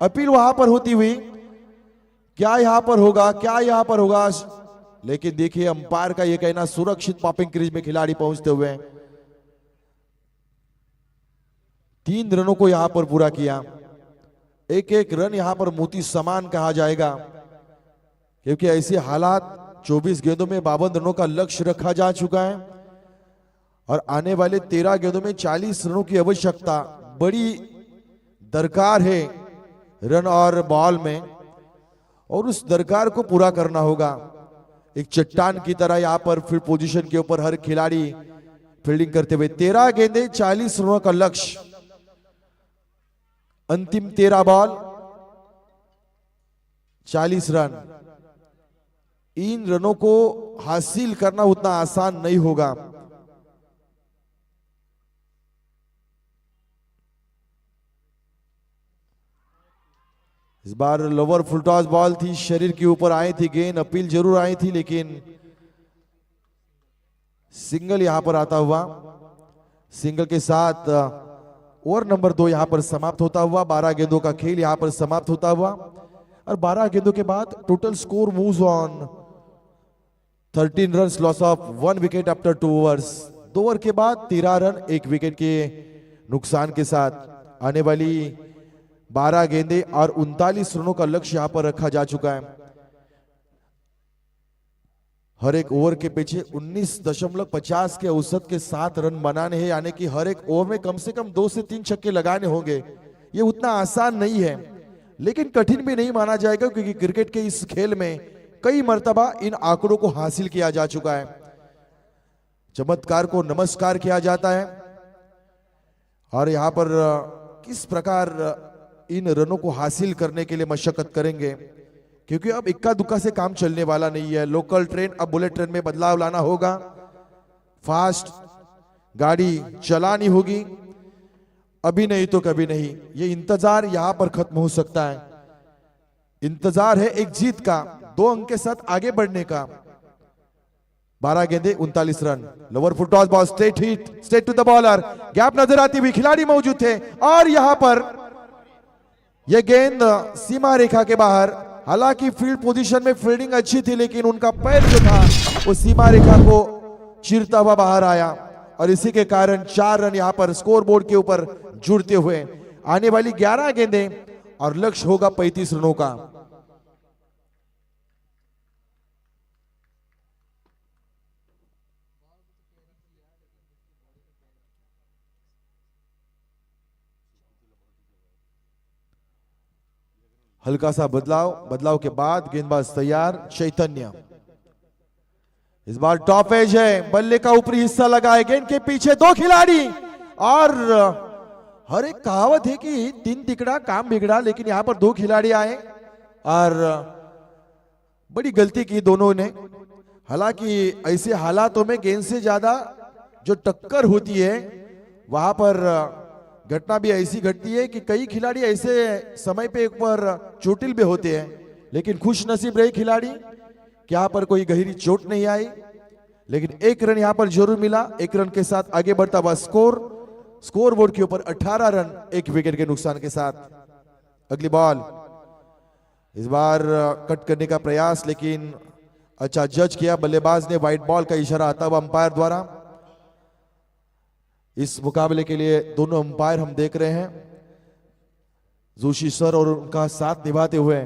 S2: अपील वहां पर होती हुई। क्या यहां पर होगा, क्या यहां पर होगा? लेकिन देखिए अंपायर का यह कहना, सुरक्षित पॉपिंग क्रीज में खिलाड़ी पहुंचते हुए 3 रनों को यहां पर पूरा किया। एक एक रन यहां पर मोती समान कहा जाएगा, क्योंकि ऐसे हालात 24 गेंदों में 52 रनों का लक्ष्य रखा जा चुका है और आने वाले 13 गेंदों में 40 रनों की आवश्यकता बड़ी दरकार है रन और बॉल में, और उस दरकार को पूरा करना होगा। एक चट्टान की तरह यहां पर फील्ड पोजीशन के ऊपर हर खिलाड़ी फील्डिंग करते हुए। 13 गेंदें, 40 रनों का लक्ष्य। अंतिम 13 बॉल, 40 रन। इन रनों को हासिल करना उतना आसान नहीं होगा। इस बार लोअर फुल टॉस बॉल थी, शरीर के ऊपर आई थी गेंद, अपील जरूर आई थी लेकिन सिंगल यहां पर आता हुआ। सिंगल के साथ ओवर नंबर 2 यहां पर समाप्त होता हुआ। 12 गेंदों का खेल यहां पर समाप्त होता हुआ और 12 गेंदों के बाद total score moves on 13 run, loss of 1 wicket after 2 overs. 2 over के बाद 13 रन 1 विकेट के नुकसान के साथ आने वाली 12 गेंदे और 39 रनों का लक्ष्य यहां पर रखा जा चुका है। हर एक ओवर के पीछे 19.50 के औसत के 7 रन बनाने हैं, यानी कि हर एक ओवर में कम से कम 2 से 3 छक्के लगाने होंगे। ये उतना आसान नहीं है लेकिन कठिन भी नहीं माना जाएगा क्योंकि क्रिकेट के इस खेल में कई मर्तबा इन आंकड़ों को हासिल किया जा चुका है। चमत्कार को नमस्कार किया जाता है और यहां पर किस प्रकार इन रनों को हासिल करने के लिए मशक्कत करेंगे क्योंकि अब इक्का दुक्का से काम चलने वाला नहीं है। लोकल ट्रेन अब बुलेट ट्रेन में बदलाव लाना होगा, फास्ट गाड़ी चलानी होगी, अभी नहीं तो कभी नहीं। ये इंतजार यहां पर खत्म हो सकता है। इंतजार है एक जीत का, 2 अंक के साथ आगे बढ़ने का। 12 गेंदे 39 run, lower full toss ball, straight hit, straight to the bowler, gap नजर आती हुई, खिलाड़ी मौजूद थे और यहां पर यह गेंद सीमा रेखा के बाहर। हालांकि फील्ड पोजीशन में फील्डिंग अच्छी थी लेकिन उनका पैर जो था वो सीमा रेखा को चीरता हुआ बाहर आया और इसी के कारण 4 रन यहां पर स्कोर बोर्ड के ऊपर जुड़ते हुए। आने वाली 11 गेंदें और लक्ष्य होगा 35 रनों का। हल्का सा बदलाव के बाद गेंदबाज तैयार। चैतन्य इस बार टॉप एज है, बल्ले का ऊपरी हिस्सा लगा है, गेंद के पीछे 2 खिलाड़ी और हर एक कहावत है कि 3 तिकड़ा काम बिगड़ा, लेकिन यहां पर 2 खिलाड़ी आए और बड़ी गलती की दोनों ने। हालांकि ऐसे हालातों में गेंद से ज्यादा जो टक्कर होती है वहां पर घटना भी ऐसी घटती है कि कई खिलाड़ी ऐसे समय पे एक बार चोटिल भी होते हैं, लेकिन खुश नसीब रहे खिलाड़ी कि यहां पर कोई गहरी चोट नहीं आई। लेकिन 1 रन यहां पर जरूर मिला। 1 रन के साथ आगे बढ़ता हुआ स्कोर बोर्ड के ऊपर 18 रन 1 विकेट के नुकसान के साथ। अगली बॉल इस बार कट करने का प्रयास लेकिन अच्छा जज किया बल्लेबाज ने। वाइड बॉल का इशारा आता हुआ अंपायर द्वारा। इस मुकाबले के लिए दोनों अंपायर हम देख रहे हैं, जोशी सर और उनका साथ निभाते हुए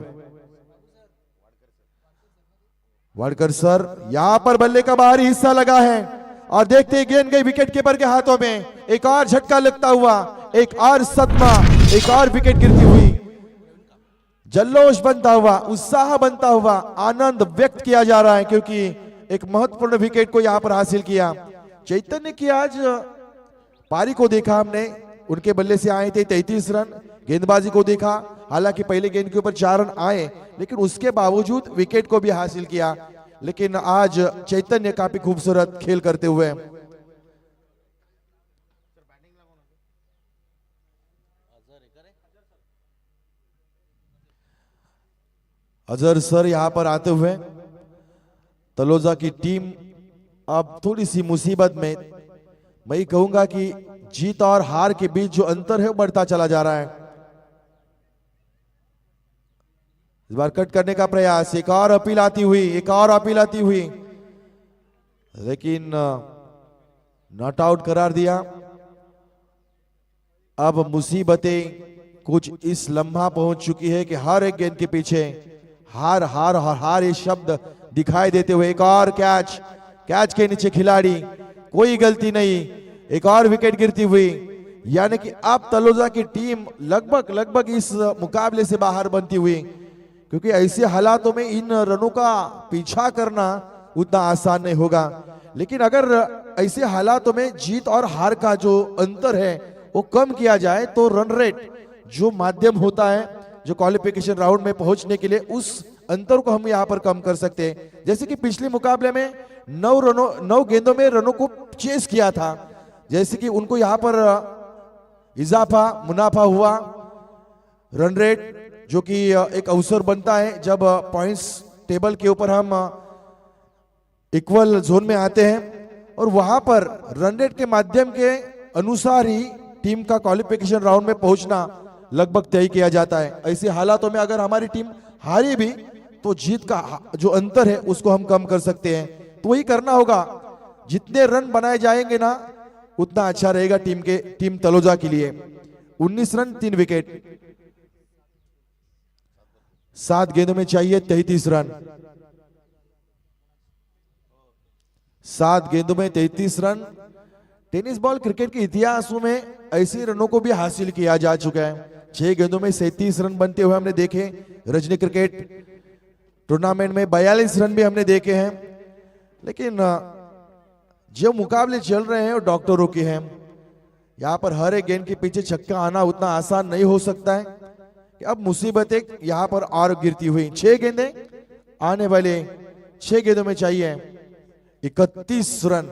S2: वाडकर सर। यहां पर बल्ले का बाहरी हिस्सा लगा है और देखते ही गेंद गई विकेट कीपर के हाथों में। एक और झटका लगता हुआ, एक और सदमा, एक और विकेट गिरती हुई। जल्लोष बनता हुआ, उत्साह बनता हुआ, आनंद व्यक्त किया जा रहा है क्योंकि एक महत्वपूर्ण विकेट को यहां पर हासिल किया। चैतन्य की आज पारी को देखा हमने, उनके बल्ले से आए थे 33 रन। गेंदबाजी को देखा, हालांकि पहले गेंद के ऊपर 4 रन आए लेकिन उसके बावजूद विकेट को भी हासिल किया। लेकिन आज चैतन्य काफी खूबसूरत खेल करते हुए। अजहर सर यहां पर आते हुए तलोजा की टीम अब थोड़ी सी मुसीबत में, मैं कहूंगा कि जीत और हार के बीच जो अंतर है वो बढ़ता चला जा रहा है। इस बार कट करने का प्रयास, एक और अपील आती हुई, लेकिन नॉट आउट करार दिया। अब मुसीबतें कुछ इस लम्हा पहुंच चुकी है कि हर एक गेंद के पीछे हार हार हार ये शब्द दिखाई देते हुए। एक और कैच के नीचे खिलाड़ी, कोई गलती नहीं, एक और विकेट गिरती हुई। यानी कि अब तलोजा की टीम लगभग इस मुकाबले से बाहर बनती हुई, क्योंकि ऐसे हालातों में इन रनों का पीछा करना उतना आसान नहीं होगा। लेकिन अगर ऐसे हालातों में जीत और हार का जो अंतर है वो कम किया जाए तो रन रेट जो माध्यम होता है जो क्वालिफिकेशन राउंड में पहुंचने के लिए, उस अंतर को हम यहां पर कम कर सकते हैं। जैसे कि पिछले मुकाबले में 9 गेंदों में रनों को चेस किया था, जैसे कि उनको यहां पर इजाफा मुनाफा हुआ। रन रेट जो कि एक अवसर बनता है जब पॉइंट्स टेबल के ऊपर हम इक्वल जोन में आते हैं और वहां पर रन रेट के माध्यम के अनुसार ही टीम का क्वालिफिकेशन राउंड में पहुंचना लगभग तय किया जाता है। ऐसे हालातों में अगर हमारी टीम हारी भी तो जीत का जो अंतर है उसको हम कम कर सकते हैं, तो वही करना होगा। जितने रन बनाए जाएंगे ना उतना अच्छा रहेगा टीम तलोजा के लिए। 19 रन 3 विकेट, 7 गेंदों में चाहिए 33 रन। 7 गेंदों में 33 रन। टेनिस बॉल क्रिकेट के इतिहासों में ऐसे रनों को भी हासिल किया जा चुका है। 6 गेंदों में 37 रन बनते हुए हमने देखे। रजनी क्रिकेट टूर्नामेंट में 42 रन भी हमने देखे हैं। लेकिन जो मुकाबले चल रहे हैं वो डॉक्टरों के हैं। यहाँ पर हर एक गेंद के पीछे छक्का आना उतना आसान नहीं हो सकता है कि अब मुसीबत एक यहाँ पर और गिरती हुई। 6 गेंदें आने वाले 6 गेंदों में चाहिए 31 रन।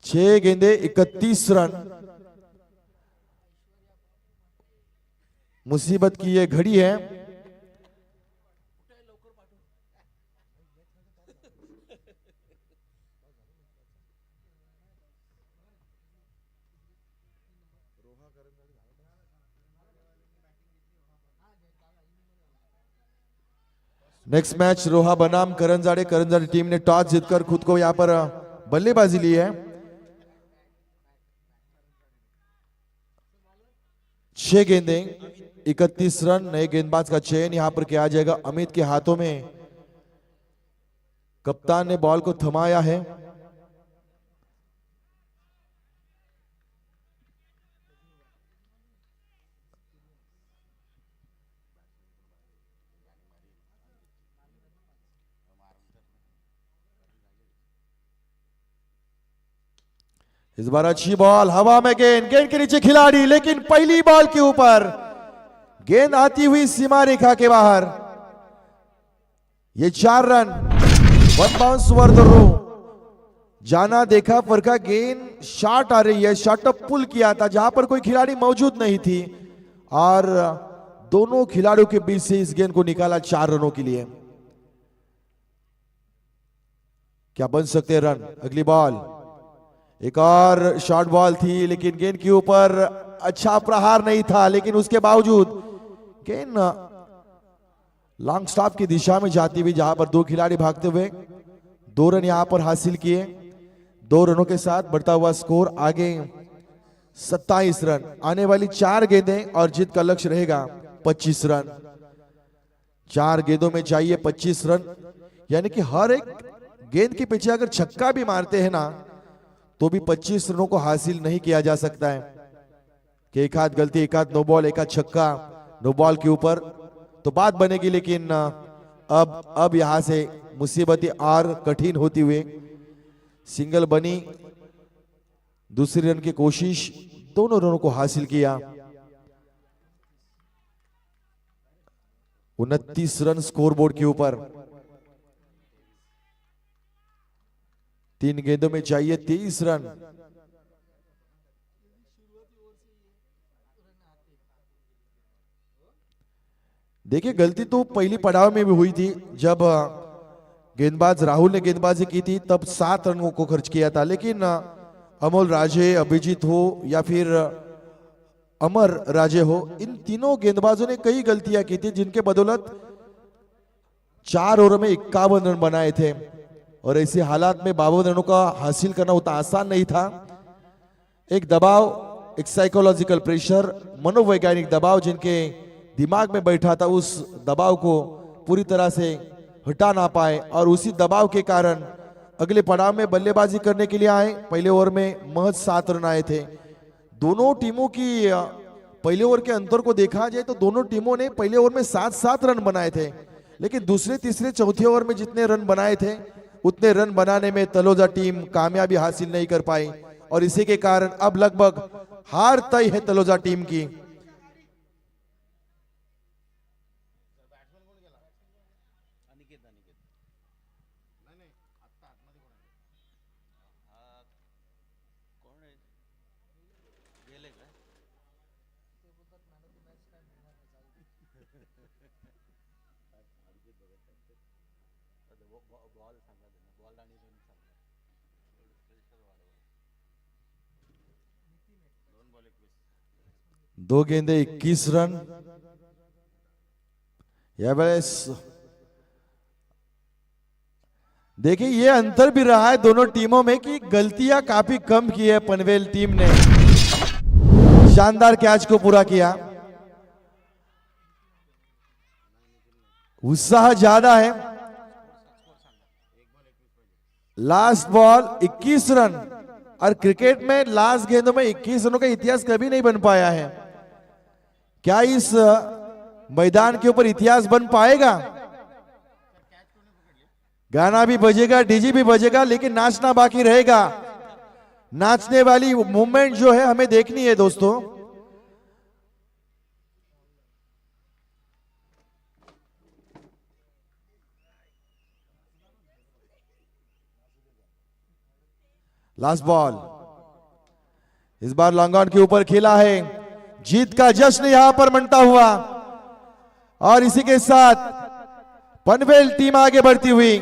S2: 6 गेंदे 31 रन। मुसीबत की ये घड़ी है। नेक्स्ट मैच रोहा बनाम करंजाड़े। करंजाड़े टीम ने टॉस जीतकर खुद को यहां पर बल्लेबाजी ली है। 6 गेंदें 31 रन। नए गेंदबाज का चयन यहां पर किया जाएगा। अमित के हाथों में कप्तान ने बॉल को थमाया है। इस बार अच्छी बॉल, हवा में गेंद, गेंद के नीचे खिलाड़ी, लेकिन पहली बॉल के ऊपर गेंद आती हुई सीमा रेखा के बाहर। ये 4 run. 1 bounce over the row. जाना देखा परखा गेंद शॉट आ रही है। शॉट अप पुल किया था जहां पर कोई खिलाड़ी मौजूद नहीं थी और दोनों खिलाड़ियों के बीच से इस गेंद को निकाला 4 रनों के लिए। क्या बन सकते हैं रन? अगली बॉल एक और शॉर्ट बॉल थी लेकिन गेंद के ऊपर अच्छा प्रहार नहीं था, लेकिन उसके बावजूद गेंद लॉन्ग स्टॉप की दिशा में जाती हुई जहां पर 2 खिलाड़ी भागते हुए 2 रन यहां पर हासिल किए। 2 रनों के साथ बढ़ता हुआ स्कोर आगे 27 रन। आने वाली 4 गेंदें और जीत का लक्ष्य रहेगा 25 रन। 4 गेंदों में चाहिए 25 रन, यानी कि हर एक गेंद के पीछे अगर छक्का भी मारते हैं ना तो भी 25 रनों को हासिल नहीं किया जा सकता है कि एक हाथ गलती, एक हाथ नो बॉल, एक हाथ छक्का नो बॉल के ऊपर तो बात बनेगी। लेकिन अब यहां से मुसीबतें और कठिन होती हुए सिंगल बनी। दूसरी रन की कोशिश, दोनों रनों को हासिल किया। 29 रन स्कोरबोर्ड के ऊपर। 3 गेंदों में चाहिए 23 रन। देखिए गलती तो पहली पड़ाव में भी हुई थी जब गेंदबाज राहुल ने गेंदबाजी की थी, तब 7 रनों को खर्च किया था। लेकिन अमोल राजे, अभिजीत हो या फिर अमर राजे हो, इन तीनों गेंदबाजों ने कई गलतियां की थी जिनके बदौलत 4 ओवर में 51 रन बनाए थे और ऐसे हालात में 52 रनों का हासिल करना उतना आसान नहीं था। एक दबाव, एक साइकोलॉजिकल प्रेशर, मनोवैज्ञानिक दबाव जिनके दिमाग में बैठा था, उस दबाव को पूरी तरह से हटा ना पाए और उसी दबाव के कारण अगले पड़ाव में बल्लेबाजी करने के लिए आए। पहले ओवर में महज 7 रन आए थे। दोनों टीमों की पहले ओवर के अंतर को देखा जाए तो दोनों टीमों ने पहले ओवर में 7-7 रन बनाए थे, लेकिन दूसरे, तीसरे, चौथे ओवर में जितने रन बनाए थे उतने रन बनाने में तलोजा टीम कामयाबी हासिल नहीं कर पाई और इसी के कारण अब लगभग हार तय है तलोजा टीम की। दो गेंदे 21 रन। यावेळेस देखिए ये अंतर भी रहा है दोनों टीमों में कि गलतियां काफी कम की है पनवेल टीम ने। शानदार कैच को पूरा किया, उत्साह ज्यादा है। लास्ट बॉल 21 रन, और क्रिकेट में लास्ट गेंदों में 21 रनों का इतिहास कभी नहीं बन पाया है। क्या इस मैदान के ऊपर इतिहास बन पाएगा? गाना भी बजेगा, डीजे भी बजेगा, लेकिन नाचना बाकी रहेगा। नाचने वाली मूवमेंट जो है हमें देखनी है दोस्तों। लास्ट बॉल इस बार लॉन्ग ऑन के ऊपर खेला है। जीत का जश्न यहां पर मनता हुआ, और इसी के साथ पनवेल टीम आगे बढ़ती हुई